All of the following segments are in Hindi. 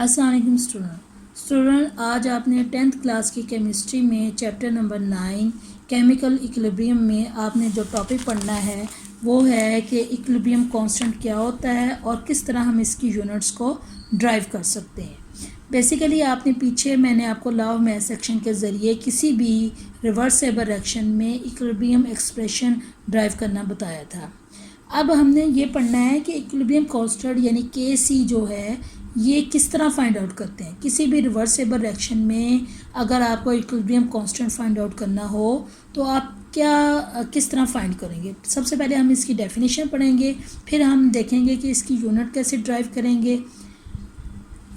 अस्सलाम वालेकुम स्टूडेंट, आज आपने 10th क्लास की केमिस्ट्री में चैप्टर नंबर 9 केमिकल इक्विलिब्रियम में आपने जो टॉपिक पढ़ना है वो है कि इक्विलिब्रियम कांस्टेंट क्या होता है और किस तरह हम इसकी यूनिट्स को ड्राइव कर सकते हैं। बेसिकली आपने पीछे मैंने आपको लॉ ऑफ मैथ सेक्शन के ज़रिए किसी भी रिवर्सेबल रिएक्शन में इक्विलिब्रियम एक्सप्रेशन ड्राइव करना बताया था। अब हमने ये पढ़ना है कि इक्विलिब्रियम कांस्टेंट यानी Kc जो है ये किस तरह फाइंड आउट करते हैं। किसी भी रिवर्सेबल रिएक्शन में अगर आपको इक्विलिब्रियम कांस्टेंट फाइंड आउट करना हो तो आप किस तरह फाइंड करेंगे। सबसे पहले हम इसकी डेफिनेशन पढ़ेंगे, फिर हम देखेंगे कि इसकी यूनिट कैसे ड्राइव करेंगे।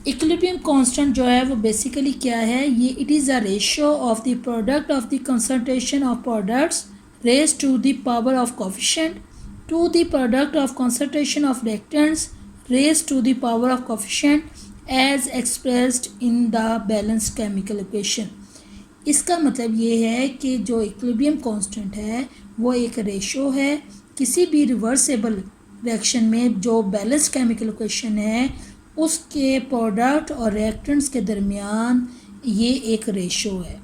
इक्विलिब्रियम कांस्टेंट जो है वो बेसिकली क्या है, ये it is a ratio of the product of the concentration of products raise to the power of coefficient to the product of concentration of reactants raised to the power of coefficient as expressed in the balanced chemical equation। इसका मतलब ये है कि जो इक्विलिब्रियम कांस्टेंट है वो एक रेशो है किसी भी रिवर्सेबल रिएक्शन में जो बैलेंस्ड केमिकल इक्वेशन है उसके प्रोडक्ट और रिएक्टेंट्स के दरमियान ये एक रेशो है।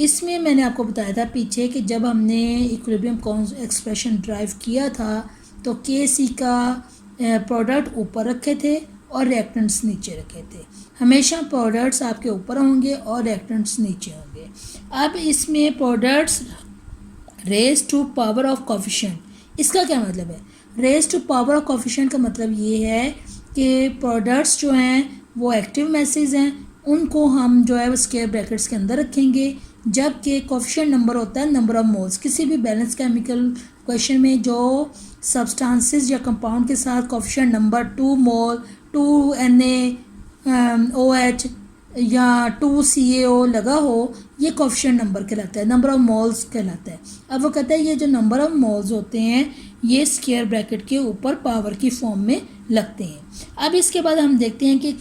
इसमें मैंने आपको बताया था पीछे कि जब हमने इक्विलिब्रियम एक्सप्रेशन ड्राइव किया था तो Kc का प्रोडक्ट ऊपर रखे थे और रिएक्टेंट्स नीचे रखे थे। हमेशा प्रोडक्ट्स आपके ऊपर होंगे और रिएक्टेंट्स नीचे होंगे। अब इसमें products raise to power of coefficient, इसका क्या मतलब है? Raise to power of coefficient का मतलब ये है कि प्रोडक्ट्स जो हैं वो एक्टिव मैसेज हैं, उनको हम जो है वो स्क्वायर ब्रैकेट्स के अंदर रखेंगे, जबकि कोफिशिएंट नंबर होता है नंबर ऑफ मोल्स। किसी भी बैलेंस केमिकल इक्वेशन में जो सब्सटेंसेस या कंपाउंड के साथ कोफिशिएंट नंबर 2 मोल 2 NaOH या 2 CaO लगा हो, ये कोफिशिएंट नंबर कहलाता है, नंबर ऑफ मोल्स कहलाता है। अब वो कहता है ये जो नंबर ऑफ मोल्स होते हैं ये स्क्वायर ब्रैकेट के ऊपर पावर की फॉर्म में लगते हैं। अब इसके बाद हम देखते हैं कि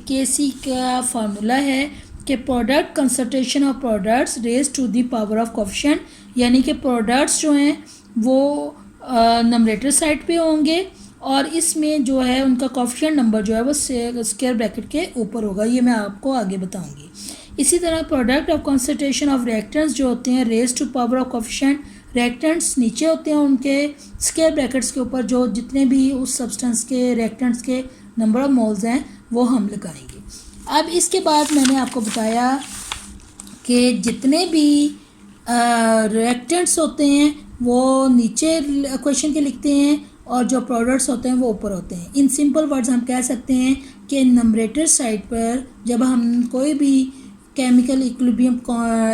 Kc का फार्मूला है कि product concentration of products raise to the power of coefficient, यानी कि प्रोडक्ट्स जो हैं वो नंबरेटर साइड पे होंगे और इसमें जो है उनका कोफिशिएंट नंबर जो है वो स्क्वायर ब्रैकेट के ऊपर होगा। ये मैं आपको आगे बताऊंगी। इसी तरह product of concentration of reactants जो होते हैं raise to power of coefficient, reactants नीचे होते हैं उनके स्क्वायर ब्रैकेट्स के ऊपर, जो जितने भी उस सब्सटेंस के रिएक्टेंट्स के नंबर ऑफ मोल्स हैं वो हम लगाएंगे। अब इसके बाद मैंने आपको बताया कि जितने भी रिएक्टेंट्स होते हैं वो नीचे इक्वेशन के लिखते हैं और जो प्रोडक्ट्स होते हैं वो ऊपर होते हैं। इन सिंपल वर्ड्स हम कह सकते हैं कि नंबरेटर साइड पर जब हम कोई भी केमिकल इक्विलिब्रियम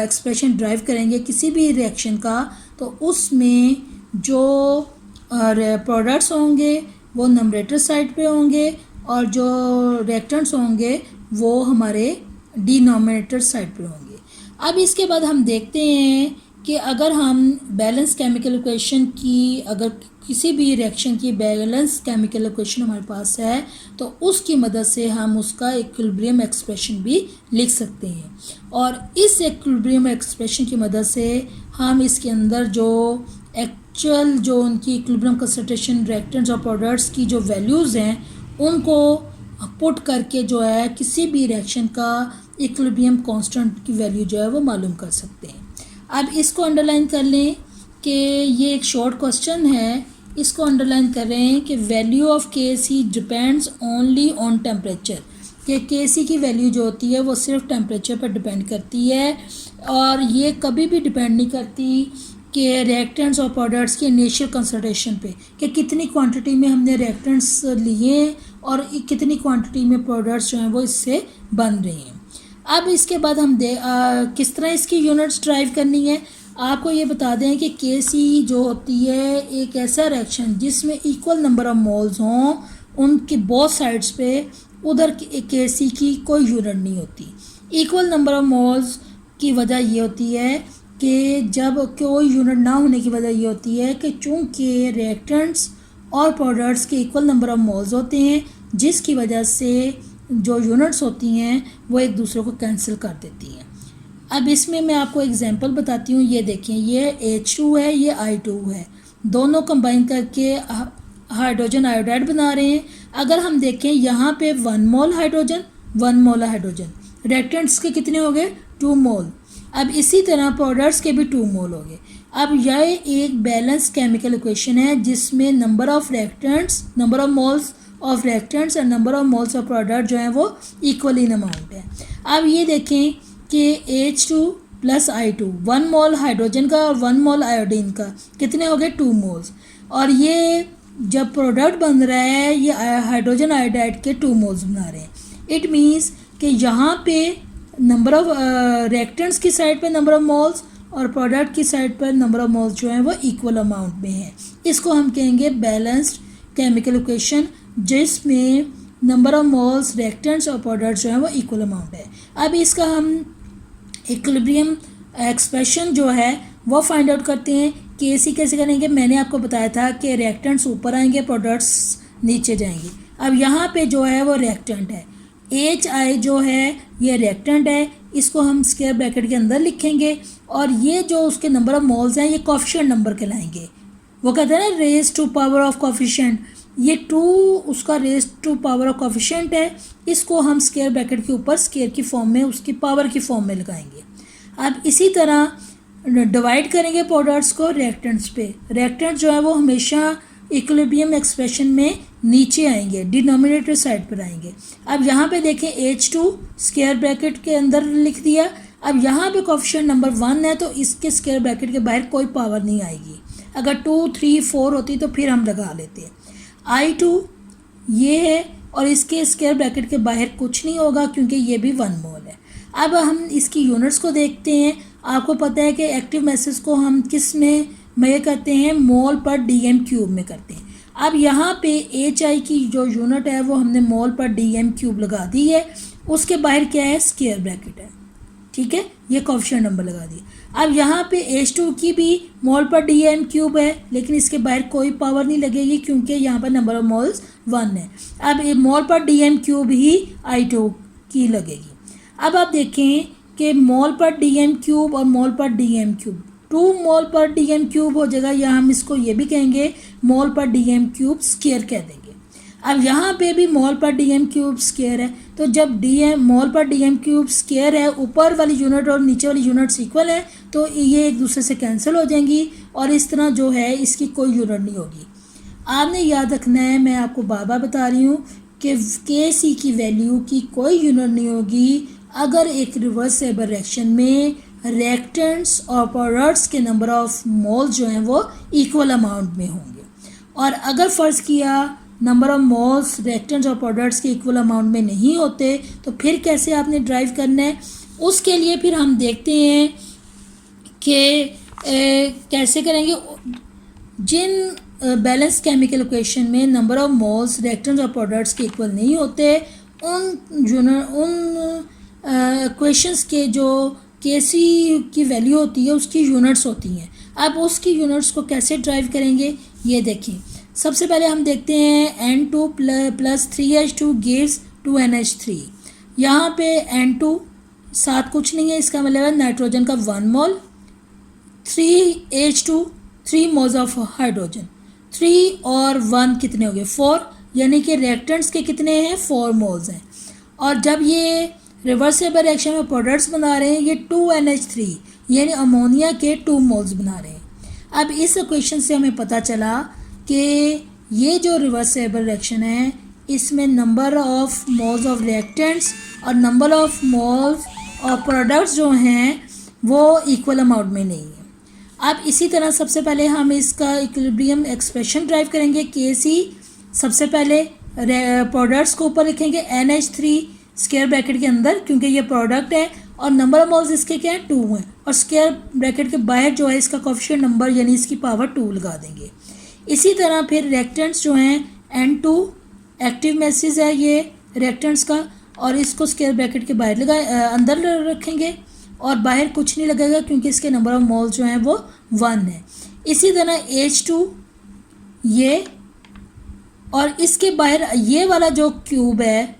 एक्सप्रेशन ड्राइव करेंगे किसी भी रिएक्शन का, तो उसमें जो प्रोडक्ट्स होंगे वो नंबरेटर साइड पे होंगे और जो रिएक्टेंट्स होंगे वो हमारे डिनोमिनेटर साइड पे होंगे। अब इसके बाद हम देखते हैं कि अगर हम बैलेंस केमिकल इक्वेशन की, अगर किसी भी रिएक्शन की बैलेंस केमिकल इक्वेशन हमारे पास है तो उसकी मदद से हम उसका इक्विलिब्रियम एक्सप्रेशन भी लिख सकते हैं और इस इक्विलिब्रियम एक्सप्रेशन की मदद से हम इसके अंदर जो एक्चुअल जो उनकी इक्विलिब्रियम कंसंट्रेशन रिएक्टेंट्स और प्रोडक्ट्स की जो वैल्यूज़ हैं उनको पुट करके जो है किसी भी रिएक्शन का इक्विलिब्रियम कांस्टेंट की वैल्यू जो है वो मालूम कर सकते हैं। अब इसको अंडरलाइन कर लें कि ये एक शॉर्ट क्वेश्चन है, इसको अंडरलाइन कर रहे हैं कि value of Kc depends only on temperature, कि Kc की वैल्यू जो होती है वो सिर्फ टेम्परेचर पर डिपेंड करती है और ये कभी भी डिपेंड नहीं करती कि रिएक्टेंट्स और प्रोडक्ट्स की इनिशियल कंसंट्रेशन पे, कि कितनी क्वांटिटी में हमने रिएक्टेंट्स लिए और कितनी क्वांटिटी में प्रोडक्ट्स जो हैं वो इससे बन रहे हैं। अब इसके बाद हम किस तरह इसकी यूनिट्स ड्राइव करनी है। आपको ये बता दें कि Kc जो होती है एक ऐसा रिएक्शन जिसमें इक्वल नंबर ऑफ मोल्स हों, उनके बोथ साइड्स पे उधर Kc की कोई यूनिट नहीं होती। इक्वल नंबर ऑफ मोल्स की वजह ये होती है कि जब कोई यूनिट ना होने की वजह ये होती है कि चूँकि रिएक्टेंट्स और प्रोडक्ट्स के इक्वल नंबर ऑफ मोल्स होते हैं, जिसकी वजह से जो यूनिट्स होती हैं वो एक दूसरे को कैंसिल कर देती हैं। अब इसमें मैं आपको एग्जांपल बताती हूँ। ये देखें, ये H2 है, ये I2 है, दोनों कंबाइन करके हाइड्रोजन आयोडाइड बना रहे हैं। अगर हम देखें यहाँ पे 1 मोल हाइड्रोजन 1 मोल हाइड्रोजन। रिएक्टेंट्स के कितने हो गए 2 मोल। अब इसी तरह प्रोडक्ट्स के भी 2 मोल हो गए। अब यह एक बैलेंस केमिकल इक्वेशन है जिसमें number of reactants, number of moles of reactants and number of moles of product जो है वो इक्वल इन अमाउंट है। अब ये देखें कि H2 प्लस I2, 1 मोल हाइड्रोजन का और 1 मोल आयोडीन का कितने हो गए 2 मोल्स। और ये जब प्रोडक्ट बन रहा है ये हाइड्रोजन आयोडाइड के 2 मोल्स बना रहे हैं। इट मीन्स कि यहाँ पे नंबर ऑफ रिएक्टेंट्स की साइड पे नंबर ऑफ मोल्स और प्रोडक्ट की साइड पर नंबर ऑफ मोल्स जो हैं वो इक्वल अमाउंट में है। इसको हम कहेंगे बैलेंस्ड केमिकल इक्वेशन जिसमें नंबर ऑफ मोल्स, रिएक्टेंट्स और प्रोडक्ट्स जो हैं वो इक्वल अमाउंट है। अब इसका हम इक्विलिब्रियम एक्सप्रेशन जो है वो फाइंड आउट करते हैं। कैसे करेंगे, मैंने आपको बताया था कि रिएक्टेंट्स ऊपर आएंगे, प्रोडक्ट्स नीचे जाएंगे। अब यहाँ पे जो है वो रिएक्टेंट है, HI जो है ये रिएक्टेंट है, इसको हम स्क्वायर ब्रैकेट के अंदर लिखेंगे और ये जो उसके नंबर ऑफ मोल्स हैं ये कोफिशिएंट नंबर कहलाएंगे। वो कहते हैं ना raise to power of coefficient, ये 2 उसका raise to power of coefficient है। इसको हम स्क्वायर ब्रैकेट के ऊपर स्क्वायर की फॉर्म में, उसकी पावर की फॉर्म में लगाएंगे। अब इसी तरह डिवाइड करेंगे प्रोडक्ट्स को रिएक्टेंट्स पे। रिएक्टेंट्स जो है वो हमेशा इक्विलिब्रियम एक्सप्रेशन में नीचे आएंगे, डिनोमिनेटर साइड पर आएंगे। अब यहाँ पे देखें H2 स्क्वायर ब्रैकेट के अंदर लिख दिया। अब यहाँ पे कोफिशिएंट नंबर 1 है तो इसके स्क्वायर ब्रैकेट के बाहर कोई पावर नहीं आएगी। अगर 2, 3, 4 होती तो फिर हम लगा लेते। I2 ये है और इसके स्क्वायर ब्रैकेट के बाहर कुछ नहीं होगा क्योंकि ये भी 1 मोल है। अब हम इसकी यूनिट्स को देखते हैं। आपको पता है कि एक्टिव मैसेज को हम किस में मेजर करते हैं, मोल पर DM क्यूब में करते हैं। अब यहाँ पे HI की जो यूनिट है वो हमने मोल पर DM क्यूब लगा दी है, उसके बाहर क्या है स्क्वायर ब्रैकेट है, ठीक है, ये कोफिशिएंट नंबर लगा दिया। अब यहाँ पे H2 की भी मोल पर DM क्यूब है लेकिन इसके बाहर कोई पावर नहीं लगेगी क्योंकि यहाँ पर नंबर ऑफ मोल्स 1 है। अब मोल पर DM क्यूब ही I2 की लगेगी। अब आप देखें कि मोल पर DM क्यूब और मोल पर DM क्यूब 2 मोल पर DM क्यूब हो जाएगा, या हम इसको ये भी कहेंगे मोल पर DM क्यूब स्क्वायर कह देंगे। अब यहाँ पे भी मोल पर DM क्यूब स्क्वायर है, तो जब मोल पर DM क्यूब स्क्वायर है, ऊपर वाली यूनिट और नीचे वाली यूनिट्स इक्वल है तो ये एक दूसरे से कैंसिल हो जाएंगी और इस तरह जो है इसकी कोई यूनिट नहीं होगी। आपने याद रखना है, मैं आपको बार बार बता रही हूँ कि KC की वैल्यू की कोई यूनिट नहीं होगी अगर एक रिवर्सिबल रिएक्शन में रिएक्टेंट्स और प्रोडक्ट्स के नंबर ऑफ मोल्स जो हैं वो इक्वल अमाउंट में होंगे। और अगर फ़र्ज़ किया नंबर ऑफ मोल्स रिएक्टेंट्स और प्रोडक्ट्स के इक्वल अमाउंट में नहीं होते तो फिर कैसे आपने ड्राइव करना है। उसके लिए फिर हम देखते हैं कि कैसे करेंगे। जिन बैलेंस केमिकल इक्वेशन में नंबर ऑफ मोल्स रिएक्टेंट्स और प्रोडक्ट्स के इक्वल नहीं होते उन इक्वेशंस के जो KC की वैल्यू होती है उसकी यूनिट्स होती हैं। अब उसकी यूनिट्स को कैसे ड्राइव करेंगे ये देखें। सबसे पहले हम देखते हैं N2 plus 3H2 gives 2NH3। यहाँ पे N2 साथ कुछ नहीं है, इसका मतलब है नाइट्रोजन का 1 मोल, 3H2 3 मोल्स ऑफ हाइड्रोजन, 3 और 1 कितने हो गए 4, यानी कि रिएक्टेंट्स के कितने हैं 4 मोल्स हैं। और जब ये रिवर्सिबल रिएक्शन में प्रोडक्ट्स बना रहे हैं ये 2NH3 यानी अमोनिया के 2 मोल्स बना रहे हैं। अब इस इक्वेशन से हमें पता चला कि ये जो रिवर्सिबल रिएक्शन है इसमें number of moles of reactants और number of moles of products जो हैं वो इक्वल अमाउंट में नहीं है। अब इसी तरह सबसे पहले हम इसका इक्विलिब्रियम एक्सप्रेशन ड्राइव करेंगे। KC सबसे पहले प्रोडक्ट्स को ऊपर लिखेंगे NH3 स्क्वायर ब्रैकेट के अंदर क्योंकि ये प्रोडक्ट है और नंबर ऑफ मोल्स इसके क्या है 2 हैं और स्क्वायर ब्रैकेट के बाहर जो है इसका कोफिशिएंट नंबर यानी इसकी पावर 2 लगा देंगे। इसी तरह फिर रिएक्टेंट्स जो हैं N2 एक्टिव मैसेज है ये रिएक्टेंट्स का और इसको स्क्वायर ब्रैकेट के बाहर अंदर रखेंगे और बाहर कुछ नहीं लगेगा क्योंकि इसके नंबर ऑफ मोल्स जो हैं वो 1 है। इसी तरह H2 ये और इसके बाहर ये वाला जो क्यूब है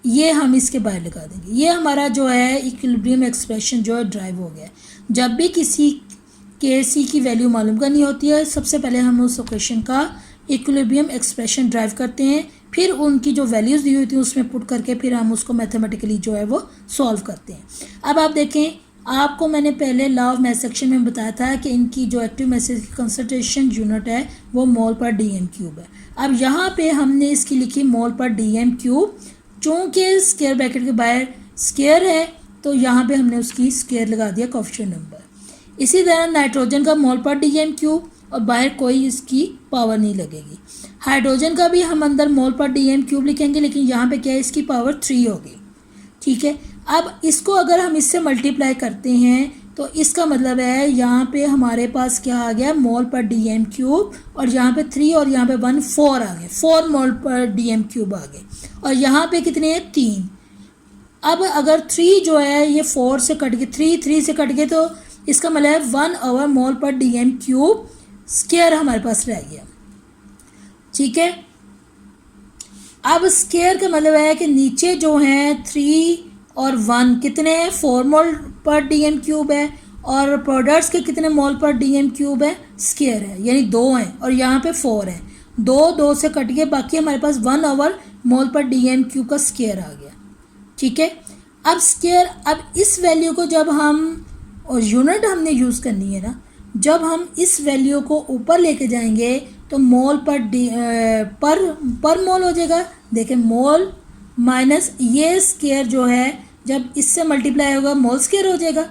ये हम इसके बाहर लगा देंगे। ये हमारा जो है इक्विलिब्रियम एक्सप्रेशन जो है ड्राइव हो गया। जब भी किसी KC की वैल्यू मालूम करनी होती है सबसे पहले हम उस इक्वेशन का इक्विलिब्रियम एक्सप्रेशन ड्राइव करते हैं, फिर उनकी जो वैल्यूज़ दी हुई थी उसमें पुट करके फिर हम उसको मैथमेटिकली जो है वो सॉल्व करते हैं। अब आप देखें, आपको मैंने पहले लॉ ऑफ मैथ सेक्शन में बताया था कि इनकी जो एक्टिव मैसेज की कंसंट्रेशन यूनिट है वो मोल पर डीएम क्यूब है। अब यहाँ पे हमने इसकी लिखी मोल पर डीएम क्यूब, चूँकि स्क्वायर ब्रैकेट के बाहर स्क्वायर है तो यहाँ पे हमने उसकी स्क्वायर लगा दिया कोएफिशिएंट नंबर। इसी तरह नाइट्रोजन का मोल पर डीएम क्यूब और बाहर कोई इसकी पावर नहीं लगेगी। हाइड्रोजन का भी हम अंदर मोल पर डीएम क्यूब लिखेंगे, लेकिन यहाँ पे क्या है, इसकी पावर 3 होगी। ठीक है, अब इसको अगर हम इससे मल्टीप्लाई करते हैं तो इसका मतलब है यहाँ पे हमारे पास क्या आ गया, मोल पर डीएम क्यूब, और यहाँ पे 3 और यहाँ पे 1 4 आ गए, 4 मोल पर डीएम क्यूब आ गए। और यहाँ पे कितने हैं, 3। अब अगर 3 जो है ये 4 से कट गए, 3 से कट गए, तो इसका मतलब है 1 मोल पर डीएम क्यूब स्क्वायर हमारे पास रह गया। ठीक है, अब स्क्वायर का मतलब है कि नीचे जो हैं 3 और 1 कितने हैं, 4 मोल पर डीएम क्यूब है, और प्रोडक्ट्स के कितने मोल पर डीएम क्यूब है, स्क्वायर है, यानी 2 हैं, और यहाँ पे 4 हैं। 2 से कट गए, बाकी हमारे पास 1 मोल पर डीएम क्यूब का स्क्वायर आ गया। ठीक है, अब स्क्वायर, अब इस वैल्यू को जब हम, और यूनिट हमने यूज़ करनी है ना, जब हम इस वैल्यू को ऊपर लेके जाएंगे तो मोल पर मोल हो जाएगा। देखें, मोल माइनस ये स्क्वायर जो है जब इससे मल्टीप्लाई होगा मोल स्क्वायर हो जाएगा,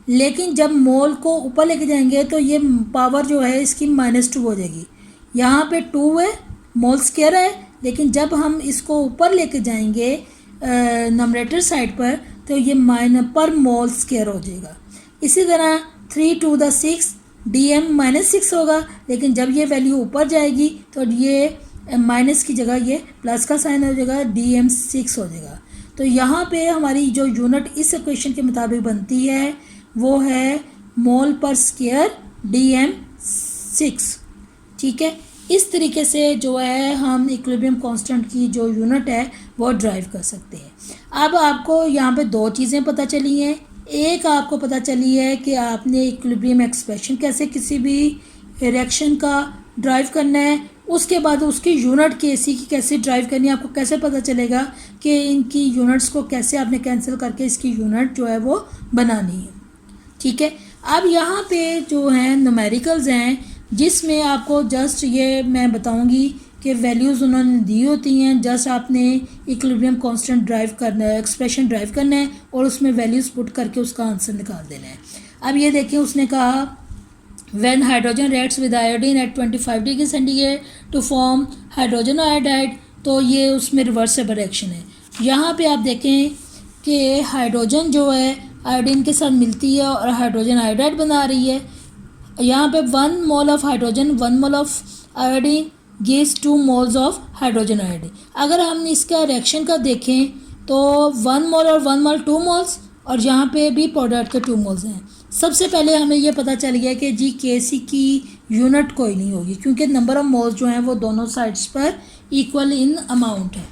लेकिन जब मोल को ऊपर लेके जाएंगे तो ये पावर जो है इसकी -2 हो जाएगी। यहाँ पे 2 है, मोल स्क्वायर है, लेकिन जब हम इसको ऊपर लेके जाएंगे नंबरेटर साइड पर तो ये पर मोल स्क्वायर हो जाएगा। इसी तरह 3 to the 6 dm -6 होगा, लेकिन जब ये वैल्यू ऊपर जाएगी तो ये माइनस की जगह ये प्लस का साइन हो जाएगा, dm 6 हो जाएगा। तो यहाँ पे हमारी जो यूनिट इस इक्वेशन के मुताबिक बनती है वो है मोल पर स्क्वायर dm 6। ठीक है, इस तरीके से जो है हम इक्विलिब्रियम कांस्टेंट की जो यूनिट है वो ड्राइव कर सकते हैं। अब आपको यहाँ पे 2 चीज़ें पता चली हैं। एक आपको पता चली है कि आपने इक्विलिब्रियम एक्सप्रेशन कैसे किसी भी रिएक्शन का ड्राइव करना है, उसके बाद उसकी यूनिट केसी की कैसे ड्राइव करनी है। आपको कैसे पता चलेगा कि इनकी यूनिट्स को कैसे आपने कैंसिल करके इसकी यूनिट जो है वो बनानी है। ठीक है, अब यहाँ पे जो हैं न्यूमेरिकल्स हैं जिसमें आपको जस्ट ये मैं बताऊँगी कि वैल्यूज़ उन्होंने दी होती हैं, जस्ट आपने इक्विलिब्रियम कांस्टेंट ड्राइव करना है, एक्सप्रेशन ड्राइव करना है और उसमें वैल्यूज़ पुट करके उसका आंसर निकाल देना है। अब ये देखिए, उसने कहा when hydrogen reacts with iodine at 25 degree centigrade to form hydrogen iodide, तो ये उसमें रिवर्सिबल रिएक्शन है। यहाँ पे आप देखें कि हाइड्रोजन जो है आयोडीन के साथ मिलती है और हाइड्रोजन आयोडाइड बना रही है। यहाँ पे 1 mole of hydrogen 1 mole of iodine gives 2 moles of hydrogen iodine. अगर हम इसका रिएक्शन का देखें तो 1 मोल और 1 मोल 2 मोल्स, और यहाँ पे भी प्रोडक्ट के 2 मोल्स हैं। सबसे पहले हमें ये पता चल गया कि जी केसी की यूनिट कोई नहीं होगी, क्योंकि नंबर ऑफ मोल्स जो हैं वो दोनों साइड्स पर इक्वल इन अमाउंट है।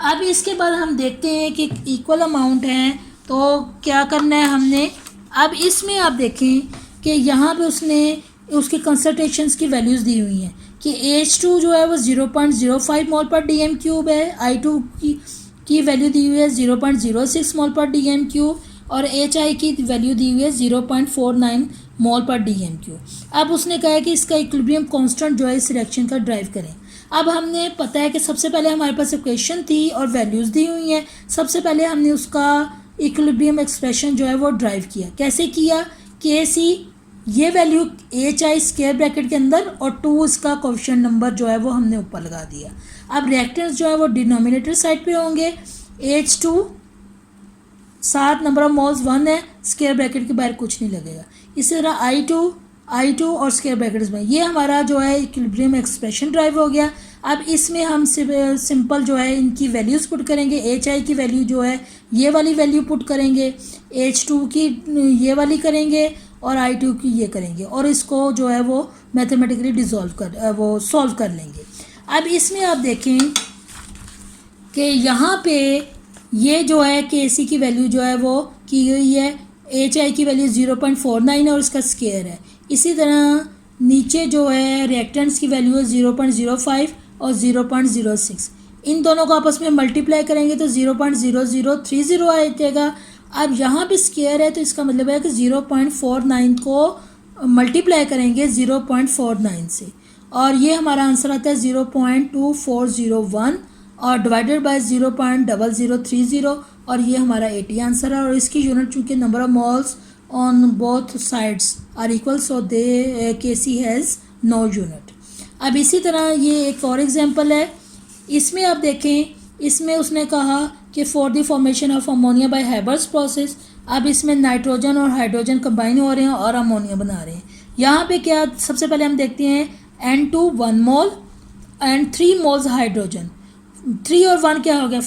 अब इसके बाद हम देखते हैं कि इक्वल अमाउंट हैं तो क्या करना है हमने। अब इसमें आप देखें कि यहाँ पे उसने उसकी कंसंट्रेशंस की वैल्यूज़ दी हुई हैं कि H2 जो है वो 0.05 मोल पर डीएम क्यूब है, I2 की वैल्यू दी हुई है 0.06 मोल पर डीएम क्यूब, और HI की वैल्यू दी हुई है 0.49 मोल पर डीएम क्यूब। अब उसने कहा है कि इसका इक्विलिब्रियम कांस्टेंट जो है इस रिएक्शन का ड्राइव करें। अब हमने पता है कि सबसे पहले हमारे पास इक्वेशन थी और वैल्यूज़ दी हुई हैं। सबसे पहले हमने उसका इक्विलिब्रियम एक्सप्रेशन जो है वो ड्राइव किया। कैसे किया, KC ये वैल्यू HI स्क्वायर ब्रैकेट के अंदर और 2 इसका कोएफिशिएंट नंबर जो है वो हमने ऊपर लगा दिया। अब रिएक्टेंस जो है वो डिनोमिनेटर साइड पे होंगे। H2 7 नंबर ऑफ मोल्स 1 है, स्क्वायर ब्रैकेट के बाहर कुछ नहीं लगेगा। इसी तरह I2 और स्क्वायर ब्रैकेट्स में ये हमारा जो है इक्विलिब्रियम एक्सप्रेशन ड्राइव हो गया। अब इसमें हम सिंपल जो है इनकी वैल्यूज़ पुट करेंगे। HI की वैल्यू जो है ये वाली वैल्यू पुट करेंगे, H2 की ये वाली करेंगे और I2 की ये करेंगे, और इसको जो है वो मैथमेटिकली सॉल्व कर लेंगे। अब इसमें आप देखें कि यहाँ पे ये जो है KC की वैल्यू जो है वो की हुई है, HI की वैल्यू 0.49 है और इसका स्क्वायर है। इसी तरह नीचे जो है रिएक्टेंट्स की वैल्यू है 0.05 और 0.06। इन दोनों को आपस में मल्टीप्लाई करेंगे तो 0.0030 आ जाएगा। अब यहाँ पे स्क्वायर है तो इसका मतलब है कि 0.49 को मल्टीप्लाई करेंगे 0.49 से, और ये हमारा आंसर आता है 0.2401 और डिवाइडेड बाय 0.0030, और ये हमारा 80 आंसर है। और इसकी यूनिट चूँकि number of moles on both sides are equal, so the KC has no unit. अब इसी तरह ये एक और एग्जांपल है, इसमें आप देखें, इसमें उसने कहा कि for the formation of ammonia bye Haber's process. अब इसमें नाइट्रोजन और हाइड्रोजन कंबाइन हो रहे हैं और अमोनिया बना रहे हैं। यहाँ पे क्या, सबसे पहले हम देखते हैं N2 1 mole and 3 moles hydrogen. 3 और 1 क्या हो गया,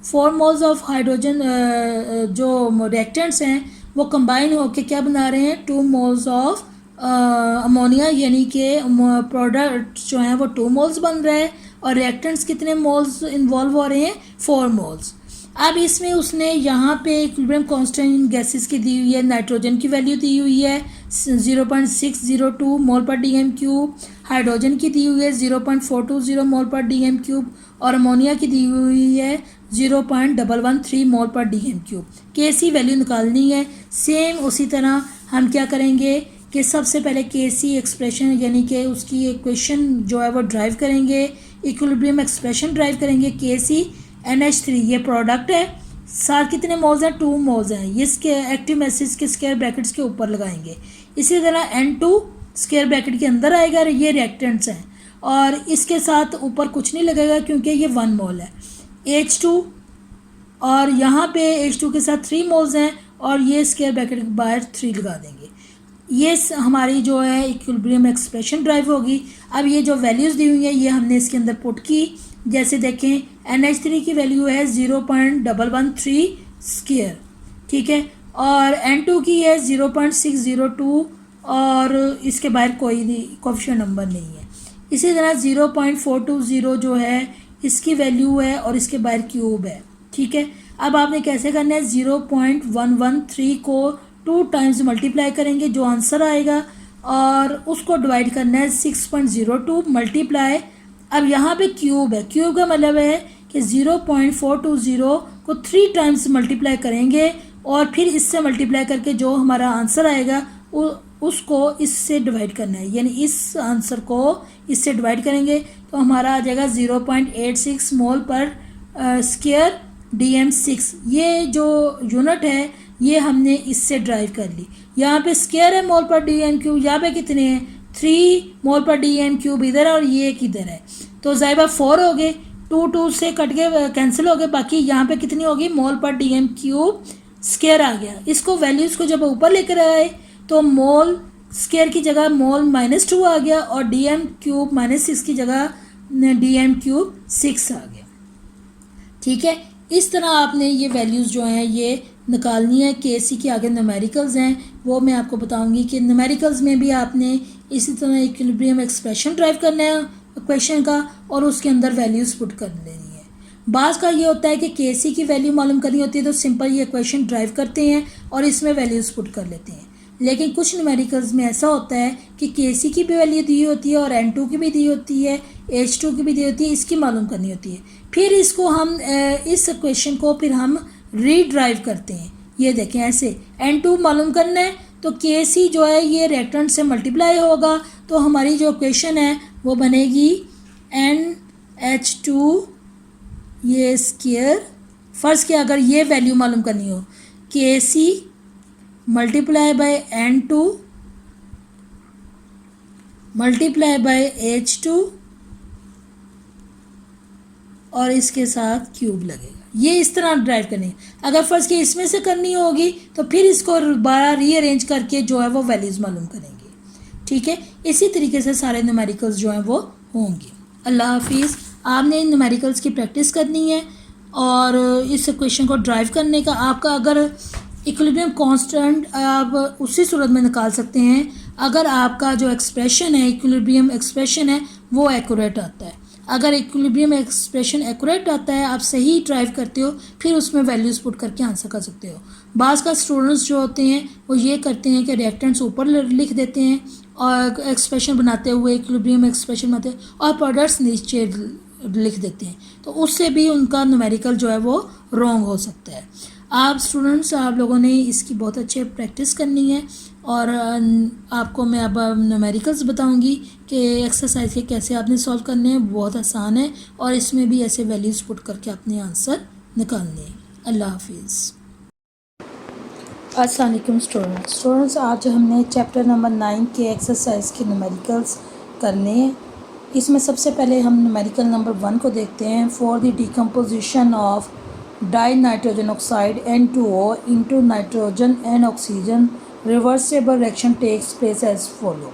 4 मोल्स ऑफ हाइड्रोजन जो रिएक्टेंट्स हैं वो कंबाइन होकर क्या बना रहे हैं, 2 मोल्स ऑफ अमोनिया, यानी कि प्रोडक्ट जो हैं वो 2 मोल्स बन रहे हैं और रिएक्टेंट्स कितने मोल्स इन्वॉल्व हो रहे हैं, 4 मोल्स। अब इसमें उसने यहाँ पे इक्विलिब्रियम कांस्टेंट गैसेस की दी हुई है, नाइट्रोजन की वैल्यू दी हुई है 0.602 मोल पर डीएम क्यूब, हाइड्रोजन की दी हुई है 0.420 मोल पर डीएम क्यूब और अमोनिया की दी हुई है 0.113 मोल पर डीएम क्यूब। केसी वैल्यू निकालनी है। सेम उसी तरह हम क्या करेंगे कि सबसे पहले केसी एक्सप्रेशन यानी कि उसकी इक्वेशन जो है वो ड्राइव करेंगे, इक्विलिब्रियम एक्सप्रेशन ड्राइव करेंगे। केसी NH3 ये प्रोडक्ट है, साथ कितने मोल्स हैं, 2 मोल्स हैं, ये इसके एक्टिव एसिड्स के स्क्वायर ब्रैकेट्स के ऊपर लगाएंगे। इसी तरह N2 स्क्वायर ब्रैकेट के अंदर आएगा, ये रिएक्टेंट्स हैं और इसके साथ ऊपर कुछ नहीं लगेगा क्योंकि ये 1 मोल है। H2 और यहाँ पे H2 के साथ 3 मोल्स हैं और ये स्क्वायर ब्रैकेट के बाहर 3 लगा देंगे। ये हमारी जो है इक्विलिब्रियम एक्सप्रेशन ड्राइव होगी। अब ये जो वैल्यूज़ दी हुई है ये हमने इसके अंदर पुट की। जैसे देखें NH3 की वैल्यू है 0.113 स्क्वायर, ठीक है, और N2 की है 0.602 और इसके बाहर कोई कोएफिशिएंट नंबर नहीं है। इसी तरह 0.420 जो है इसकी वैल्यू है और इसके बाहर क्यूब है, ठीक है। अब आपने कैसे करना है, 0.113 को 2 टाइम्स मल्टीप्लाई करेंगे, जो आंसर आएगा, और उसको डिवाइड करना है 6.02 मल्टीप्लाई। अब यहाँ पे क्यूब है, क्यूब का मतलब है कि 0.420 को 3 टाइम्स मल्टीप्लाई करेंगे और फिर इससे मल्टीप्लाई करके जो हमारा आंसर आएगा उसको इससे डिवाइड करना है, यानी इस आंसर को इससे डिवाइड करेंगे तो हमारा आ जाएगा 0.86 मोल पर स्क्वायर DM6। ये जो यूनिट है ये हमने इससे ड्राइव कर ली। यहाँ पे स्क्वायर है मोल पर डीएम क्यूब, यहाँ पे कितने हैं, 3 मोल पर डीएम क्यूब इधर है और ये किधर है, तो ज़ाहिर 4 हो गए, 2 से कट के कैंसिल हो गए, बाकी यहाँ पे कितनी होगी, मोल पर डीएम क्यूब स्क्वायर आ गया। इसको वैल्यूज़ को जब ऊपर लेकर आए तो मोल स्क्वायर की जगह मोल -2 आ गया और डीएम क्यूब -6 की जगह डीएम क्यूब 6 आ गया, ठीक है। इस तरह आपने ये वैल्यूज़ जो हैं ये निकालनी है। केसी के आगे न्यूमेरिकल्स हैं, वो मैं आपको बताऊंगी कि न्यूमेरिकल्स में भी आपने इसी तरह इक्विलिब्रियम एक्सप्रेशन ड्राइव करना है क्वेश्चन का और उसके अंदर वैल्यूज़ पुट कर लेनी है। बाज़ का ये होता है कि केसी की वैल्यू मालूम करनी होती है तो सिंपल ये क्वेश्चन ड्राइव करते हैं और इसमें वैल्यूज़ पुट कर लेते हैं। लेकिन कुछ न्यूमेरिकल्स में ऐसा होता है कि केसी की भी वैल्यू दी होती है और N2 की भी दी होती है, H2 की भी दी होती है, इसकी मालूम करनी होती है। फिर इसको हम इस क्वेश्चन को फिर हम रीड्राइव करते हैं। ये देखें ऐसे N2 मालूम करना है तो केसी जो है ये रिएक्टेंट से मल्टीप्लाई होगा तो हमारी जो इक्वेशन है वो बनेगी NH2 ये स्क्वायर। फर्स्ट के अगर ये वैल्यू मालूम करनी हो, KC multiply by N2 multiply by H2 और इसके साथ क्यूब लगेगा। ये इस तरह ड्राइव करनी है। अगर फर्स्ट के इसमें से करनी होगी तो फिर इसको दोबारा रीअरेंज करके जो है वो वैल्यूज़ मालूम करेंगे, ठीक है। इसी तरीके से सारे न्यूमेरिकल्स जो हैं वो होंगे। अल्लाह हाफिज़। आपने इन न्यूमेरिकल्स की प्रैक्टिस करनी है और इस क्वेश्चन को ड्राइव करने का आपका अगर इक्विलिब्रियम कांस्टेंट आप उसी सूरत में निकाल सकते हैं अगर आपका जो एक्सप्रेशन है इक्विलिब्रियम एक्सप्रेशन है वो एक्यूरेट आता है। अगर इक्विलिब्रियम एक्सप्रेशन एक्यूरेट आता है, आप सही ड्राइव करते हो, फिर उसमें वैल्यूज़ पुट करके आंसर कर सकते हो। बाज़ का स्टूडेंट्स जो होते हैं वो ये करते हैं कि रिएक्टेंट्स ऊपर लिख देते हैं और एक्सप्रेशन बनाते हुए इक्विलिब्रियम एक्सप्रेशन बनाते हैं और प्रोडक्ट्स नीचे लिख देते हैं, तो उससे भी उनका न्यूमेरिकल जो है वो रॉन्ग हो सकता है। आप स्टूडेंट्स, आप लोगों ने इसकी बहुत अच्छे प्रैक्टिस करनी है, और आपको मैं अब न्यूमेरिकल्स बताऊंगी कि एक्सरसाइज के कैसे आपने सॉल्व करने हैं। बहुत आसान है, और इसमें भी ऐसे वैल्यूज़ पुट करके आपने आंसर निकालने हैं। अल्लाह हाफिज़। अस्सलाम वालेकुम स्टूडेंट्स, आज हमने चैप्टर नंबर 9 के एक्सरसाइज के न्यूमेरिकल्स करने हैं। इसमें सबसे पहले हम न्यूमेरिकल नंबर 1 को देखते हैं। For the decomposition of die nitrogen oxide N2O into nitrogen and oxygen, reversible reaction takes place as follow.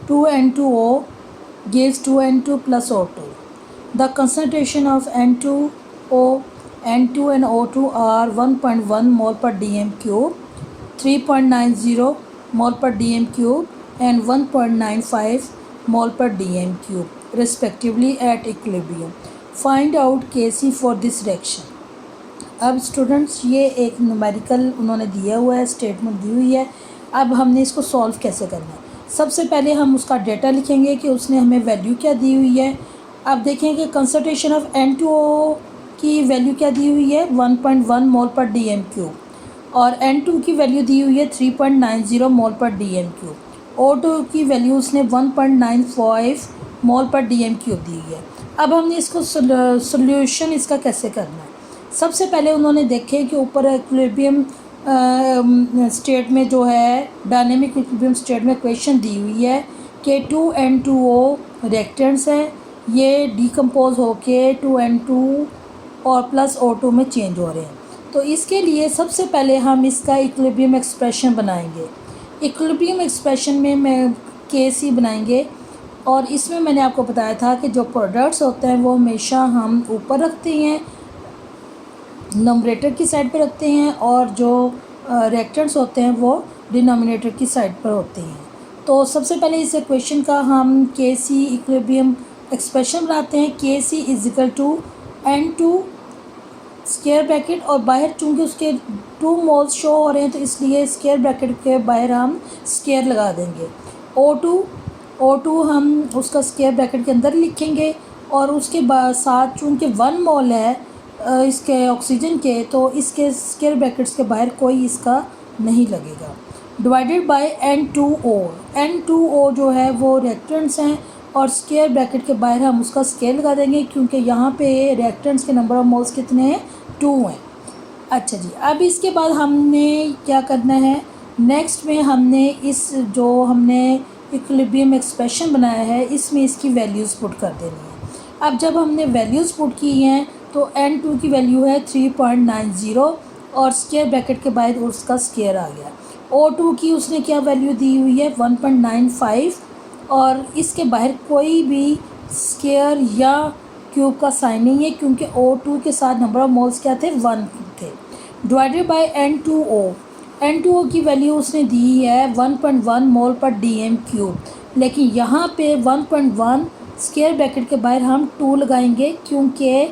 2N2O gives 2N2 plus O2. The concentration of N2O, N2 and O2 are 1.1 mole per dm cube, 3.90 mole per dm cube and 1.95 mole per dm cube respectively at equilibrium. Find out Kc for this reaction. अब स्टूडेंट्स, ये एक न्यूमेरिकल उन्होंने दिया हुआ है, स्टेटमेंट दी हुई है। अब हमने इसको सॉल्व कैसे करना है। सबसे पहले हम उसका डेटा लिखेंगे कि उसने हमें वैल्यू क्या दी हुई है। अब देखें कि कंसंट्रेशन ऑफ N2O की वैल्यू क्या दी हुई है, 1.1 मोल पर dm क्यूब, और N2 की वैल्यू दी हुई है 3.90 मोल पर dm क्यूब। O2 की वैल्यू उसने 1.95 मोल पर dm क्यूब दी हुई है। अब हमने इसको सोल्यूशन इसका कैसे करना है। सबसे पहले उन्होंने देखे कि ऊपर इक्विलिब्रियम स्टेट में जो है, डायनेमिक इक्विलिब्रियम स्टेट में इक्वेशन दी हुई है कि 2N2O रिएक्टेंट्स हैं, ये डिकम्पोज होके 2N2 और प्लस O2 में चेंज हो रहे हैं। तो इसके लिए सबसे पहले हम इसका इक्विलिब्रियम एक्सप्रेशन बनाएंगे। इक्विलिब्रियम एक्सप्रेशन में मैं Kc बनाएंगे, और इसमें मैंने आपको बताया था कि जो प्रोडक्ट्स होते हैं वो हमेशा हम ऊपर रखते हैं, नंबरेटर की साइड पर रखते हैं, और जो रिएक्टेंट्स होते हैं वो डिनोमिनेटर की साइड पर होते हैं। तो सबसे पहले इस इक्वेशन का हम Kc इक्विलिब्रियम एक्सप्रेशन बनाते हैं। Kc is equal to N2 square bracket, और बाहर चूँकि उसके 2 मोल्स शो हो रहे हैं तो इसलिए स्क्वायर ब्रैकेट के बाहर हम स्क्वायर लगा देंगे। O2 हम उसका स्क्वायर ब्रैकेट के अंदर लिखेंगे, और उसके बाद साथ चूँकि 1 मोल है इसके ऑक्सीजन के, तो इसके स्क्वायर ब्रैकेट्स के बाहर कोई इसका नहीं लगेगा। डिवाइडेड बाय N2O जो है वो रिएक्टेंट्स हैं, और स्क्वायर ब्रैकेट के बाहर हम उसका स्क्वायर लगा देंगे क्योंकि यहाँ पे रिएक्टेंट्स के नंबर ऑफ मोल्स कितने हैं, 2 हैं। अच्छा जी, अब इसके बाद हमने क्या करना है, नेक्स्ट में हमने इस जो हमने इक्विलिब्रियम एक्सप्रेशन बनाया है इसमें इसकी वैल्यूज़ पुट कर देनी है। अब जब हमने वैल्यूज़ पुट की हैं तो N2 की वैल्यू है 3.90, और स्क्वायर ब्रैकेट के बाद उसका स्क्वायर आ गया। O2 की उसने क्या वैल्यू दी हुई है, 1.95, और इसके बाहर कोई भी स्क्वायर या क्यूब का साइन नहीं है क्योंकि O2 के साथ नंबर ऑफ मोल्स क्या थे, 1 थे। डिवाइडेड बाय N2O की वैल्यू उसने दी है 1.1 मोल पर dm क्यूब, लेकिन यहाँ पे 1.1 स्क्वायर ब्रैकेट के बाहर हम 2 लगाएंगे क्योंकि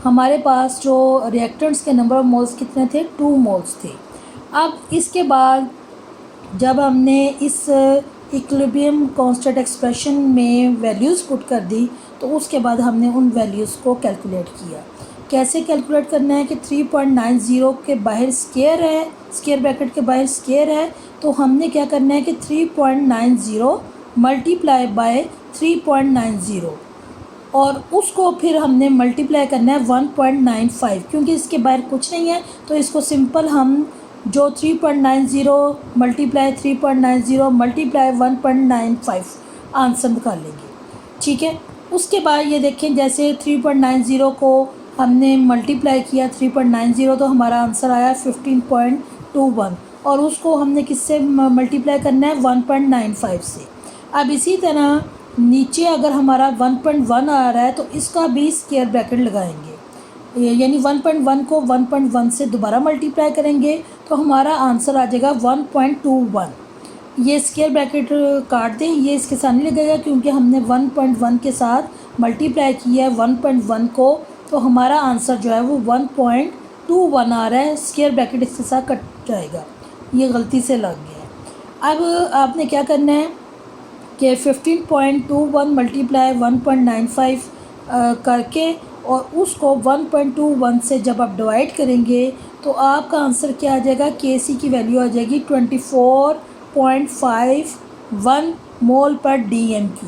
हमारे पास जो रिएक्टेंट्स के नंबर ऑफ मोल्स कितने थे, 2 मोल्स थे। अब इसके बाद जब हमने इस इक्विलिब्रियम कांस्टेंट एक्सप्रेशन में वैल्यूज़ पुट कर दी तो उसके बाद हमने उन वैल्यूज़ को कैलकुलेट किया। कैसे कैलकुलेट करना है कि 3.90 के बाहर स्क्वायर है, स्क्वायर ब्रैकेट के बाहर स्क्वायर है, तो हमने क्या करना है कि 3.90 मल्टीप्लाई बाय 3.90, और उसको फिर हमने मल्टीप्लाई करना है 1.95 क्योंकि इसके बाहर कुछ नहीं है, तो इसको सिंपल हम जो 3.90 मल्टीप्लाई 3.90 मल्टीप्लाई 1.95 आंसर निकाल लेंगे। ठीक है, उसके बाद ये देखें, जैसे 3.90 को हमने मल्टीप्लाई किया 3.90 तो हमारा आंसर आया 15.21, और उसको हमने किससे मल्टीप्लाई करना है, 1.95 से। अब इसी तरह नीचे अगर हमारा 1.1 आ रहा है तो इसका भी स्क्वायर ब्रैकेट लगाएंगे, यानी 1.1 को 1.1 से दोबारा मल्टीप्लाई करेंगे तो हमारा आंसर आ जाएगा 1.21। ये स्क्वायर ब्रैकेट काट दें, ये इसके साथ नहीं लगेगा क्योंकि हमने 1.1 के साथ मल्टीप्लाई किया है 1.1 को, तो हमारा आंसर जो है वो 1.21 आ रहा है। स्क्वायर ब्रैकेट इसके साथ कट जाएगा, ये गलती से लग गया है। अब आपने क्या करना है कि 15.21 मल्टीप्लाई 1.95 करके और उसको 1.21 से जब आप डिवाइड करेंगे तो आपका आंसर क्या आ जाएगा, के की वैल्यू आ जाएगी 24.51 मोल पर DMQ।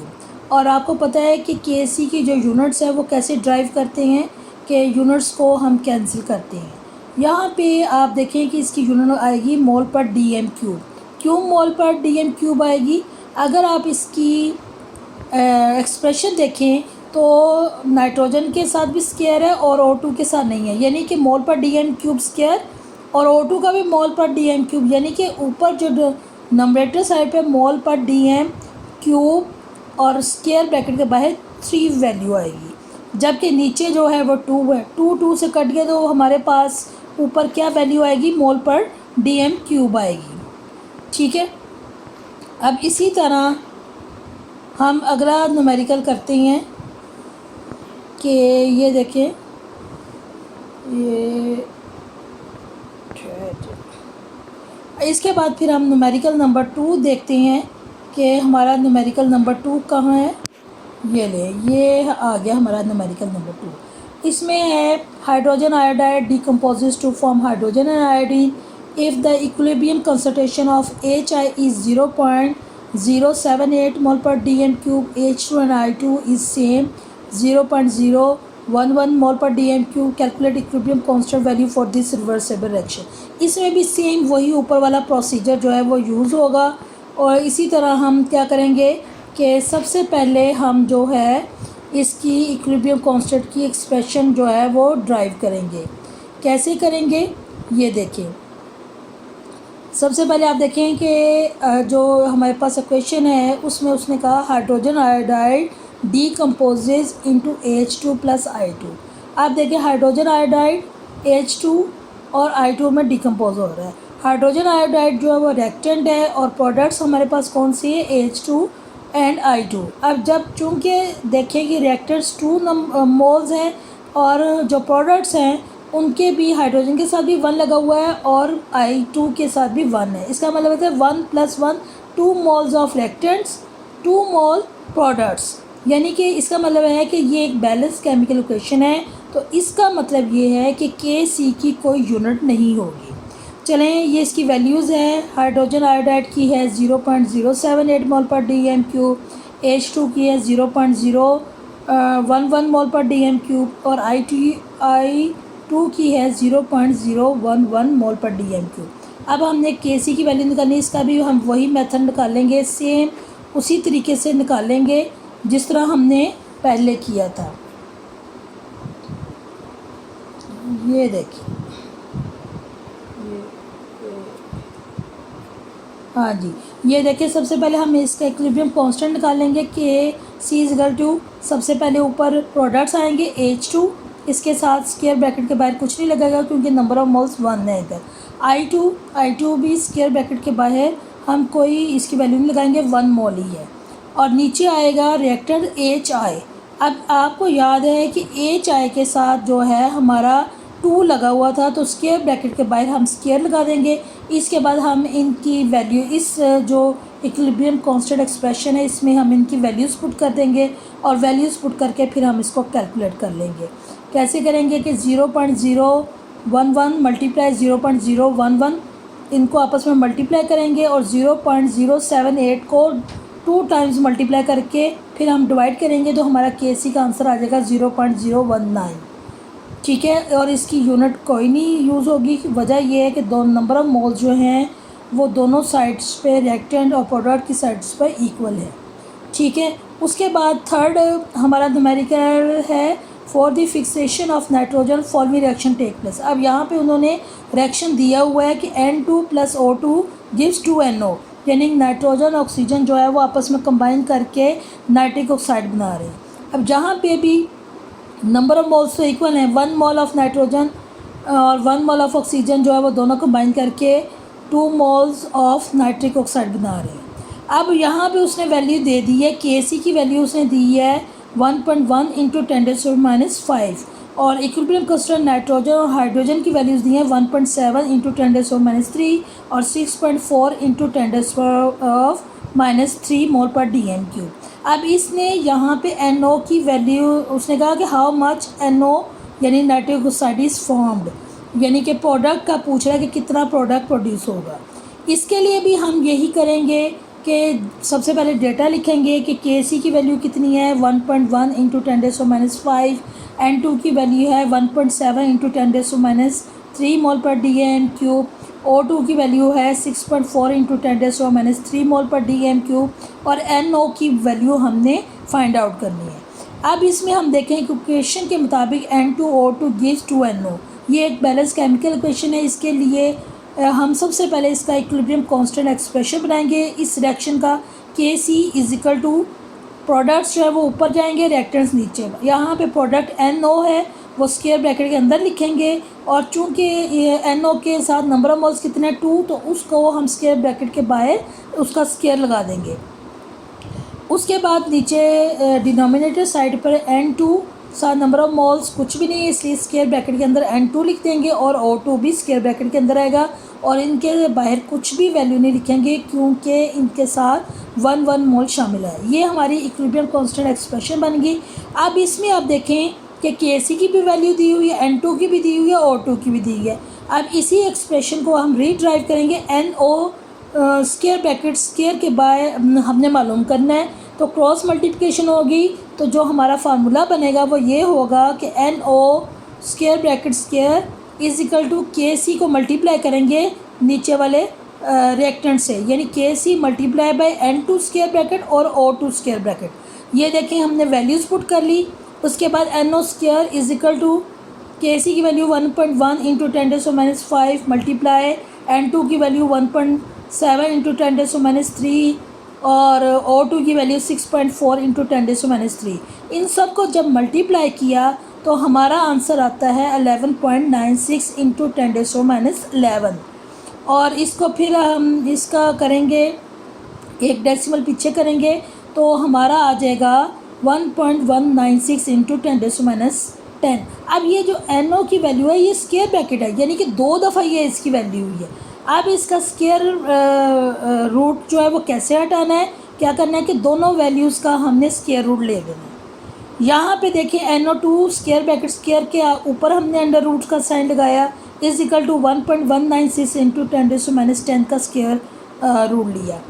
और आपको पता है कि के की जो यूनिट्स है वो कैसे ड्राइव करते हैं कि यूनिट्स को हम कैंसिल करते हैं। यहाँ पे आप देखें कि इसकी यूनिट आएगी मोल पर DMQ। क्यों मोल पर DMQ आएगी? अगर आप इसकी एक्सप्रेशन देखें तो नाइट्रोजन के साथ भी स्केयर है और O2 के साथ नहीं है, यानी कि मोल पर DMQ स्केयर और O2 का भी मोल पर DMQ, यानी कि ऊपर जो नंबरेटर साइड पे मोल पर DMQ और स्केयर ब्रैकेट के बाहर 3 वैल्यू आएगी, जबकि नीचे जो है वो 2 है। 2 से कट गया तो हमारे पास ऊपर क्या वैल्यू आएगी, मोल पर DMQ आएगी। ठीक है, अब इसी तरह हम अगला न्यूमेरिकल करते हैं कि ये देखें, ये इसके बाद फिर हम न्यूमेरिकल नंबर 2 देखते हैं कि हमारा न्यूमेरिकल नंबर 2 कहाँ है। ये आ गया हमारा न्यूमेरिकल नंबर 2। इसमें है hydrogen iodide decomposes to form hydrogen and iodine if the equilibrium concentration of HI is 0.078 mole per DMQ, H2 and I2 is same 0.011 mole per DMQ। Calculate equilibrium constant value for this reversible reaction. इसमें भी सेम वही ऊपर वाला प्रोसीजर जो है वो यूज़ होगा। और इसी तरह हम क्या करेंगे कि सबसे पहले हम जो है इसकी इक्विलिब्रियम कांस्टेंट की एक्सप्रेशन जो है वो ड्राइव करेंगे। कैसे करेंगे ये देखें। सबसे पहले आप देखें कि जो हमारे पास इक्वेशन है उसमें उसने कहा hydrogen iodide decomposes into H2 plus I2। आप देखें हाइड्रोजन आयोडाइड H2 और I2 में डिकम्पोज हो रहा है। हाइड्रोजन आयोडाइड जो है वो रिएक्टेंट है और प्रोडक्ट्स हमारे पास कौन सी है, H2 एंड I2। अब जब चूँकि देखें कि रिएक्टेंट्स 2 मोल्स हैं और जो प्रोडक्ट्स हैं उनके भी हाइड्रोजन के साथ भी 1 लगा हुआ है और I2 के साथ भी 1 है। इसका मतलब है 1 + 1 2 moles of reactants 2 mole products, यानी कि इसका मतलब है कि ये एक बैलेंस केमिकल इक्वेशन है। तो इसका मतलब ये है कि के की कोई यूनिट नहीं होगी। चलें, ये इसकी वैल्यूज़ हैं। हाइड्रोजन आयोडाइड की है 0.078 मोल पर DMQ, H2 की है 0.011 मोल पर DMQ और I2 की है 0.011 मोल पर DMQ। अब हमने के की वैल्यू निकालनी, इसका भी हम वही मेथड निकालेंगे, सेम उसी तरीके से निकालेंगे जिस तरह हमने पहले किया था। ये देखिए, हाँ जी, ये देखिए सबसे पहले हम इसका इक्विलिब्रियम कांस्टेंट निकालेंगे कि C=2। सबसे पहले ऊपर प्रोडक्ट्स आएंगे H2, इसके साथ स्क्वायर ब्रैकेट के बाहर कुछ नहीं लगेगा क्योंकि नंबर ऑफ मोल्स 1 है इधर। I2 भी स्क्वायर ब्रैकेट के बाहर हम कोई इसकी वैल्यू नहीं लगाएंगे, 1 मोल ही है। और नीचे आएगा रिएक्टेंट HI। अब आपको याद है कि HI के साथ जो है हमारा 2 लगा हुआ था तो स्क्वायर ब्रैकेट के बाहर हम स्क्वायर लगा देंगे। इसके बाद हम इनकी वैल्यू, इस जो इक्विलिब्रियम कांस्टेंट एक्सप्रेशन है इसमें हम इनकी वैल्यूज़ पुट कर देंगे और वैल्यूज़ पुट करके फिर हम इसको कैलकुलेट कर लेंगे। कैसे करेंगे कि 0.011 मल्टीप्लाई 0.011 इनको आपस में मल्टीप्लाई करेंगे और 0.078 को 2 टाइम्स मल्टीप्लाई करके फिर हम डिवाइड करेंगे तो हमारा के का आंसर आ जाएगा 0.019। ठीक है, और इसकी यूनिट कोई नहीं यूज़ होगी। वजह यह है कि दो नंबर ऑफ मोल्स जो हैं वो दोनों साइड्स पे रिएक्टेंट और प्रोडक्ट की साइड्स पर इक्वल है। ठीक है, उसके बाद थर्ड हमारा न्यूमेरिकल है for the fixation of nitrogen following reaction take place. अब यहाँ पे उन्होंने रिएक्शन दिया हुआ है कि N2 + O2 गिव्स 2NO, यानी नाइट्रोजन ऑक्सीजन जो है वो आपस में कंबाइन करके नाइट्रिक ऑक्साइड बना रहे हैं। अब जहाँ पे भी नंबर ऑफ मोल्स तो इक्वल हैं, 1 मोल ऑफ नाइट्रोजन और 1 मोल ऑफ ऑक्सीजन जो है वो दोनों कंबाइन करके 2 मोल्स ऑफ नाइट्रिक ऑक्साइड बना रहे हैं। अब यहाँ पे उसने वैल्यू दे दी है, के की वैल्यू उसने दी है 1.1 × 10⁻⁵ और इक्विलिब्रियम कांस्टेंट नाइट्रोजन और हाइड्रोजन की वैल्यूज़ दी हैं 1.7 × 10⁻³ और 6.4 × 10⁻³ मोल पर DMQ। अब इसने यहाँ पे NO की वैल्यू, उसने कहा कि हाउ मच NO यानी नाइट्रिक ऑक्साइड इज़ फॉर्म्ड, यानी कि प्रोडक्ट का पूछ रहा है कि कितना प्रोडक्ट प्रोड्यूस होगा। इसके लिए भी हम यही करेंगे कि सबसे पहले डेटा लिखेंगे कि KC की वैल्यू कितनी है 1.1 इंटू 10⁻⁵, N2 की वैल्यू है 1.7 इंटू 10⁻³ मोल पर dm³, O2 की वैल्यू है 6.4 इंटू 10⁻³ मोल पर dm³ और NO की वैल्यू हमने फाइंड आउट करनी है। अब इसमें हम देखें कि इक्वेशन के मुताबिक N2O2 gives 2NO, ये एक बैलेंस केमिकल इक्वेशन है। इसके लिए हम सबसे पहले इसका इक्विलिब्रियम कांस्टेंट एक्सप्रेशन बनाएंगे इस रिएक्शन का। KC is equal to products जो है वो ऊपर जाएंगे, रिएक्टेंट्स नीचे। यहाँ पे प्रोडक्ट NO है वो स्क्वायर ब्रैकेट के अंदर लिखेंगे और चूँकि NO के साथ नंबर ऑफ मोल्स कितने 2, तो उसको हम स्क्वायर ब्रैकेट के बाहर उसका स्क्वायर लगा देंगे। उसके बाद नीचे डिनोमिनेटर साइड पर N2 साथ नंबर ऑफ मोल्स कुछ भी नहीं है, इसलिए स्क्वायर ब्रैकेट के अंदर N2 लिख देंगे और O2 भी स्क्वायर ब्रैकेट के अंदर आएगा और इनके बाहर कुछ भी वैल्यू नहीं लिखेंगे क्योंकि इनके साथ 1 मोल शामिल है। ये हमारी इक्विलिब्रियम कांस्टेंट एक्सप्रेशन बन गई। अब इसमें आप देखें कि KC की भी वैल्यू दी हुई है, N2 की भी दी हुई है, O2 की भी दी हुई है। अब इसी एक्सप्रेशन को हम रीड्राइव करेंगे। NO स्क्वायर ब्रैकेट स्क्वायर के बाय हमने मालूम करना है, तो क्रॉस मल्टीप्लिकेशन होगी तो जो हमारा फार्मूला बनेगा वो ये होगा कि NO square bracket square is equal to KC को मल्टीप्लाई करेंगे नीचे वाले रिएक्टेंट से, यानी KC multiply by N2 square bracket और O2 स्क्वायर ब्रैकेट। ये देखें हमने वैल्यूज़ पुट कर ली। उसके बाद NO square is equal to KC की वैल्यू 1.1 इंटू 10⁻⁵ मल्टीप्लाई N2 की वैल्यू 1.7 इंटू 10⁻³ और O2 की वैल्यू 6.4 इंटू 10⁻³। इन सब को जब मल्टीप्लाई किया तो हमारा आंसर आता है 11.96 इंटू 10⁻11 और इसको फिर हम इसका करेंगे एक डेसिमल पीछे करेंगे तो हमारा आ जाएगा 1.196 इंटू 10⁻10। अब ये जो NO की वैल्यू है ये स्क्वायर ब्रैकेट है, यानी कि 2 दफ़ा ये इसकी वैल्यू हुई है। अब इसका स्क्वायर रूट जो है वो कैसे हटाना है, क्या करना है कि दोनों वैल्यूज़ का हमने स्क्वायर रूट ले लेना है। यहाँ पे देखिए NO2 स्क्वायर ब्रैकेट स्क्वायर के ऊपर हमने अंडर रूट का साइन लगाया इज इक्वल टू 1.196 इंटू 10⁻10 का स्क्वायर रूट लिया।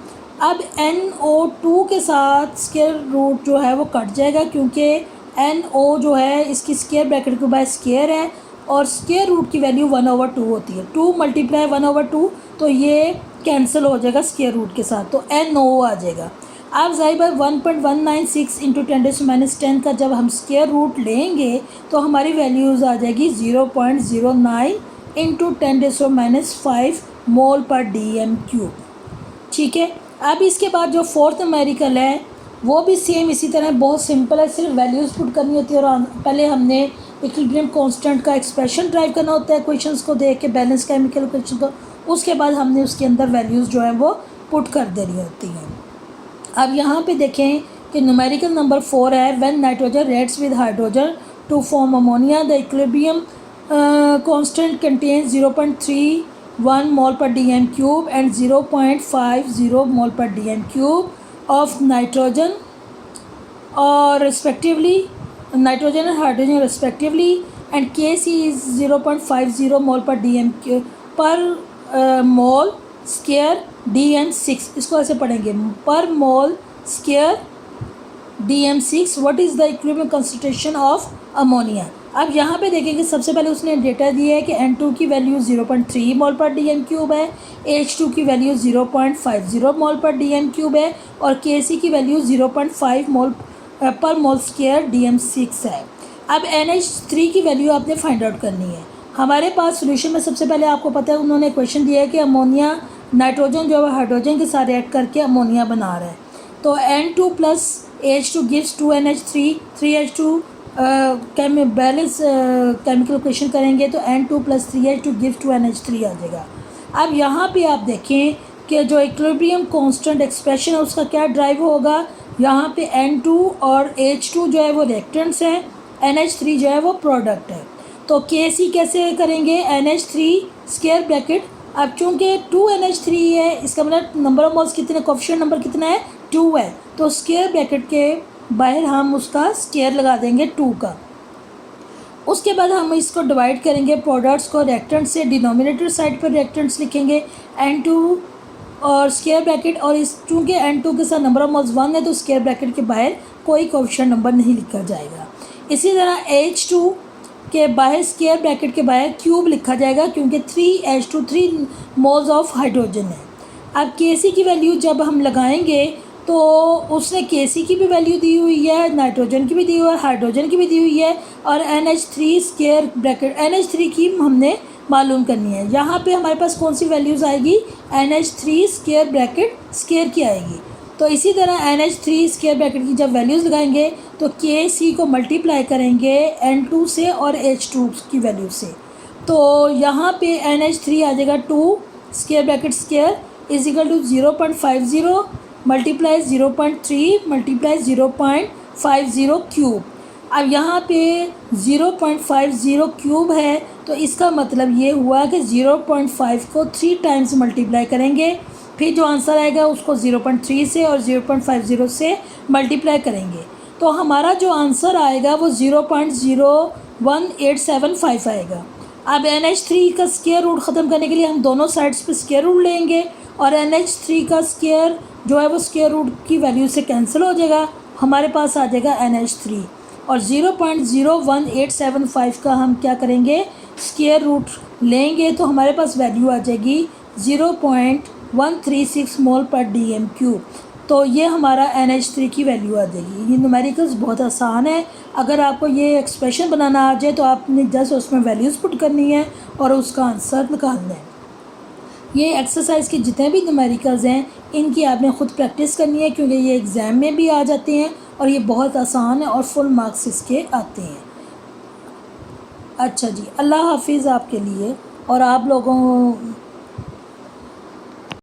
अब NO2 के साथ स्क्वायर रूट जो है वो कट जाएगा क्योंकि NO जो है इसकी स्क्वायर ब्रैकेट के बाद स्क्वायर है और स्क्वायर रूट की वैल्यू 1/2 होती है। 2 मल्टीप्लाई 1/2 तो ये कैंसिल हो जाएगा स्क्वायर रूट के साथ, तो NO आ जाएगा। अब ज़ाहिर बात 1.196 इंटू 10⁻10 का जब हम स्क्वायर रूट लेंगे तो हमारी वैल्यूज़ आ जाएगी 0.09 इंटू 10⁻5 मोल पर dm³। ठीक है। अब इसके बाद जो फोर्थ न्यूमेरिकल है वो भी सेम इसी तरह बहुत सिंपल है, सिर्फ वैल्यूज़ पुट करनी होती है और पहले हमने इक्विलिब्रियम कांस्टेंट का एक्सप्रेशन ड्राइव करना होता है क्वेश्चंस को देख के, बैलेंस केमिकल इक्वेशन को, उसके बाद हमने उसके अंदर वैल्यूज़ जो है वो पुट कर देनी होती हैं। अब यहाँ पे देखें कि न्यूमेरिकल नंबर 4 है, when nitrogen reacts with hydrogen to form ammonia the equilibrium constant contains 0.31 mole per dm³ and 0.50 mole per dm³ of nitrogen or respectively nitrogen and hydrogen respectively and KC is 0.50 mole per dm³ per mole square dm6। इसको ऐसे पढ़ेंगे पर mole square dm6 what is the equilibrium concentration of ammonia. अब यहाँ पे देखेंगे सबसे पहले उसने डेटा दिया है कि N2 की वैल्यू 0.3 मोल पर dm³ है, H2 की वैल्यू 0.50 मोल पर dm³ है और KC की वैल्यू 0.5 मोल पर मोल स्क्वायर dm6 है। अब NH3 की वैल्यू आपने फाइंड आउट करनी है। हमारे पास सोल्यूशन में सबसे पहले आपको पता है उन्होंने क्वेश्चन दिया है कि अमोनिया नाइट्रोजन जो है हाइड्रोजन के साथ रिएक्ट करके अमोनिया बना रहा है, तो N2 plus H2 gives 2NH3 3H2 balance chemical equation करेंगे तो N2 plus 3H2 gives 2NH3 आ जाएगा। अब यहाँ पे आप देखें कि जो इक्विलिब्रियम कांस्टेंट एक्सप्रेशन है उसका क्या ड्राइव होगा, यहाँ पे N2 और H2 जो है वो रिएक्टेंट्स हैं, NH3 जो है वो प्रोडक्ट है। तो KC कैसे करेंगे, NH3 स्क्वायर ब्रैकेट, अब चूँकि 2NH3 है इसका मतलब नंबर ऑफ मोल्स कितने, कोफिशिएंट नंबर कितना है 2 है, तो स्क्वायर ब्रैकेट के बाहर हम उसका स्क्वायर लगा देंगे 2 का। उसके बाद हम इसको डिवाइड करेंगे प्रोडक्ट्स को रिएक्टेंट से, डिनोमिनेटर साइड पर रिएक्टेंट्स लिखेंगे N2 और स्क्वायर ब्रैकेट, और इस चूँकि N2 के साथ नंबर ऑफ मोल्स 1 है तो स्क्वायर ब्रैकेट के बाहर कोई कोएफिशिएंट नंबर नहीं लिखा जाएगा। इसी तरह H2 के बाहर स्क्वायर ब्रैकेट के बाहर क्यूब लिखा जाएगा, क्योंकि 3H2 3 मोल्स ऑफ हाइड्रोजन है। अब Kc की वैल्यू जब हम लगाएंगे तो उसने Kc की भी वैल्यू दी हुई है, नाइट्रोजन की भी दी हुई है, हाइड्रोजन की भी दी हुई है, और NH3 स्क्वायर ब्रैकेट NH3 की हमने मालूम करनी है। यहाँ पे हमारे पास कौन सी वैल्यूज़ आएगी, NH3 स्क्वायर ब्रैकेट स्क्वायर की आएगी। तो इसी तरह NH3 स्क्वायर ब्रैकेट की जब वैल्यूज़ लगाएंगे तो Kc को मल्टीप्लाई करेंगे N2 से और H2 की वैल्यू से, तो यहाँ पे NH3 आ जाएगा 2 square bracket square is equal to 0.50 multiply 0.3 multiply 0.50 cube. अब यहाँ पे 0.50 क्यूब है, तो इसका मतलब ये हुआ कि 0.5 को 3 टाइम्स मल्टीप्लाई करेंगे, फिर जो आंसर आएगा उसको 0.3 से और 0.50 से मल्टीप्लाई करेंगे, तो हमारा जो आंसर आएगा वो 0.01875 आएगा। अब NH3 का स्क्वायर रूट ख़त्म करने के लिए हम दोनों साइड्स पे स्क्वायर रूट लेंगे, और NH3 का स्क्वायर जो है वो स्क्वायर रूट की वैल्यू से कैंसिल हो जाएगा, हमारे पास आ जाएगा NH3, और 0.01875 का हम क्या करेंगे, स्क्वायर रूट लेंगे, तो हमारे पास वैल्यू आ जाएगी 0.136 मोल पर dm³। तो ये हमारा NH3 की वैल्यू आ जाएगी। ये न्यूमेरिकल्स बहुत आसान है, अगर आपको ये एक्सप्रेशन बनाना आ जाए तो आपने जस्ट उसमें वैल्यूज़ पुट करनी है और उसका आंसर निकालना है। ये एक्सरसाइज के जितने भी न्यूमेरिकल्स हैं इनकी आपने ख़ुद प्रैक्टिस करनी है, क्योंकि ये एग्ज़ाम में भी आ जाते हैं और ये बहुत आसान है और फुल मार्क्स इसके आते हैं। अच्छा जी, अल्लाह हाफिज़ आपके लिए, और आप लोगों